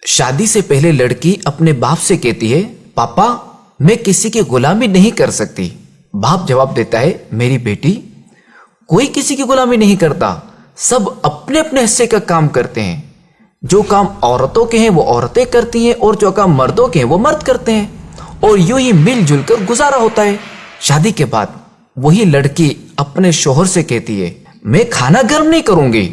شادی سے پہلے لڑکی اپنے باپ سے کہتی ہے پاپا میں کسی کی غلامی نہیں کر سکتی۔ باپ جواب دیتا ہے میری بیٹی کوئی کسی کی غلامی نہیں کرتا، سب اپنے اپنے حصے کا کام کرتے ہیں۔ جو کام عورتوں کے ہیں وہ عورتیں کرتی ہیں اور جو کام مردوں کے ہیں وہ مرد کرتے ہیں، اور یوں ہی مل جل کر گزارا ہوتا ہے۔ شادی کے بعد وہی لڑکی اپنے شوہر سے کہتی ہے میں کھانا گرم نہیں کروں گی۔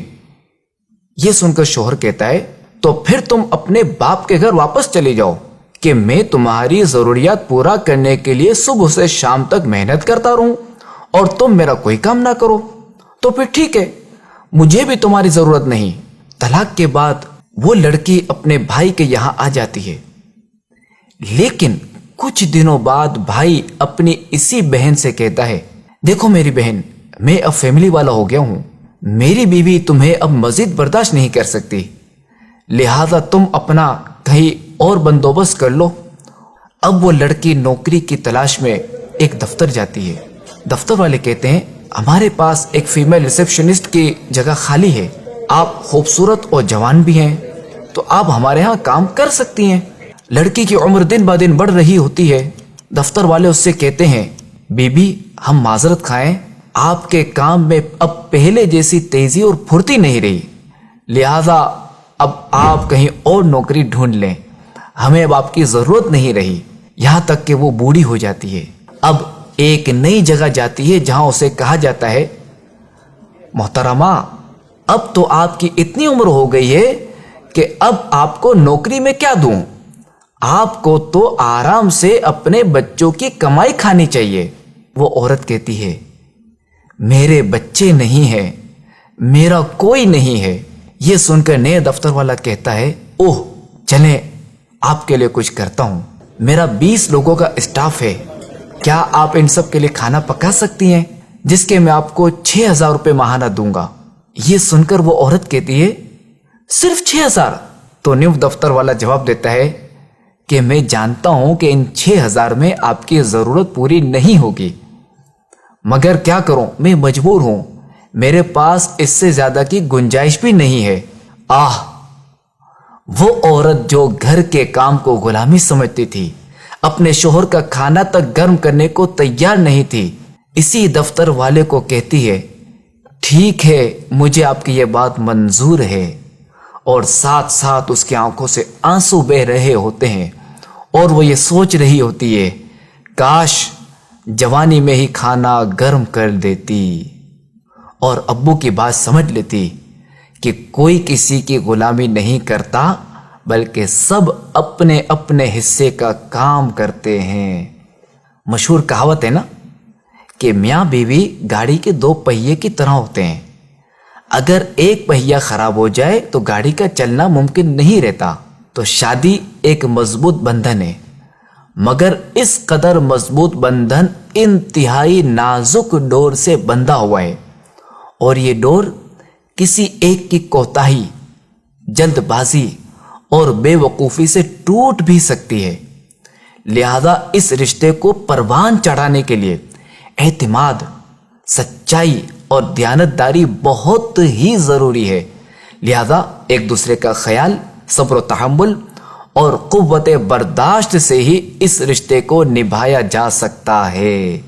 یہ سن کر شوہر کہتا ہے تو پھر تم اپنے باپ کے گھر واپس چلے جاؤ کہ میں تمہاری ضروریات پورا کرنے کے لیے صبح سے شام تک محنت کرتا رہوں اور تم میرا کوئی کام نہ کرو، تو پھر ٹھیک ہے، مجھے بھی تمہاری ضرورت نہیں۔ طلاق کے بعد وہ لڑکی اپنے بھائی کے یہاں آ جاتی ہے، لیکن کچھ دنوں بعد بھائی اپنی اسی بہن سے کہتا ہے دیکھو میری بہن، میں اب فیملی والا ہو گیا ہوں، میری بیوی تمہیں اب مزید برداشت نہیں کر سکتی، لہذا تم اپنا کہیں اور بندوبست کر لو۔ اب وہ لڑکی نوکری کی تلاش میں ایک دفتر جاتی ہے۔ دفتر والے کہتے ہیں ہمارے پاس ایک فیمیل ریسیپشنسٹ کی جگہ خالی ہے، آپ خوبصورت اور جوان بھی ہیں تو آپ ہمارے ہاں کام کر سکتی ہیں۔ لڑکی کی عمر دن بہ دن بڑھ رہی ہوتی ہے۔ دفتر والے اس سے کہتے ہیں بی بی ہم معذرت خواہیں، آپ کے کام میں اب پہلے جیسی تیزی اور پھرتی نہیں رہی، لہذا اب آپ کہیں اور نوکری ڈھونڈ لیں، ہمیں اب آپ کی ضرورت نہیں رہی۔ یہاں تک کہ وہ بوڑھی ہو جاتی ہے، اب ایک نئی جگہ جاتی ہے جہاں اسے کہا جاتا ہے محترمہ اب تو آپ کی اتنی عمر ہو گئی ہے کہ اب آپ کو نوکری میں کیا دوں، آپ کو تو آرام سے اپنے بچوں کی کمائی کھانی چاہیے۔ وہ عورت کہتی ہے میرے بچے نہیں ہیں، میرا کوئی نہیں ہے۔ یہ سن کر نئے دفتر والا کہتا ہے اوہ چلیں آپ کے لیے کچھ کرتا ہوں، میرا 20 لوگوں کا اسٹاف ہے، کیا آپ ان سب کے لیے کھانا پکا سکتی ہیں جس کے میں آپ کو 6000 روپے ماہانہ دوں گا۔ یہ سن کر وہ عورت کہتی ہے صرف 6000؟ تو نیو دفتر والا جواب دیتا ہے کہ میں جانتا ہوں کہ ان 6000 میں آپ کی ضرورت پوری نہیں ہوگی، مگر کیا کروں میں مجبور ہوں، میرے پاس اس سے زیادہ کی گنجائش بھی نہیں ہے۔ آہ، وہ عورت جو گھر کے کام کو غلامی سمجھتی تھی، اپنے شوہر کا کھانا تک گرم کرنے کو تیار نہیں تھی، اسی دفتر والے کو کہتی ہے ٹھیک ہے مجھے آپ کی یہ بات منظور ہے، اور ساتھ ساتھ اس کی آنکھوں سے آنسو بہ رہے ہوتے ہیں اور وہ یہ سوچ رہی ہوتی ہے کاش جوانی میں ہی کھانا گرم کر دیتی اور ابو کی بات سمجھ لیتی کہ کوئی کسی کی غلامی نہیں کرتا بلکہ سب اپنے اپنے حصے کا کام کرتے ہیں۔ مشہور کہاوت ہے نا کہ میاں بیوی گاڑی کے 2 پہیے کی طرح ہوتے ہیں، اگر ایک پہیا خراب ہو جائے تو گاڑی کا چلنا ممکن نہیں رہتا۔ تو شادی ایک مضبوط بندھن ہے، مگر اس قدر مضبوط بندھن انتہائی نازک ڈور سے بندھا ہوا ہے، اور یہ ڈور کسی ایک کی کوتاہی، جلد بازی اور بے وقوفی سے ٹوٹ بھی سکتی ہے۔ لہذا اس رشتے کو پروان چڑھانے کے لیے اعتماد، سچائی اور دیانتداری بہت ہی ضروری ہے۔ لہذا ایک دوسرے کا خیال، صبر و تحمل اور قوت برداشت سے ہی اس رشتے کو نبھایا جا سکتا ہے۔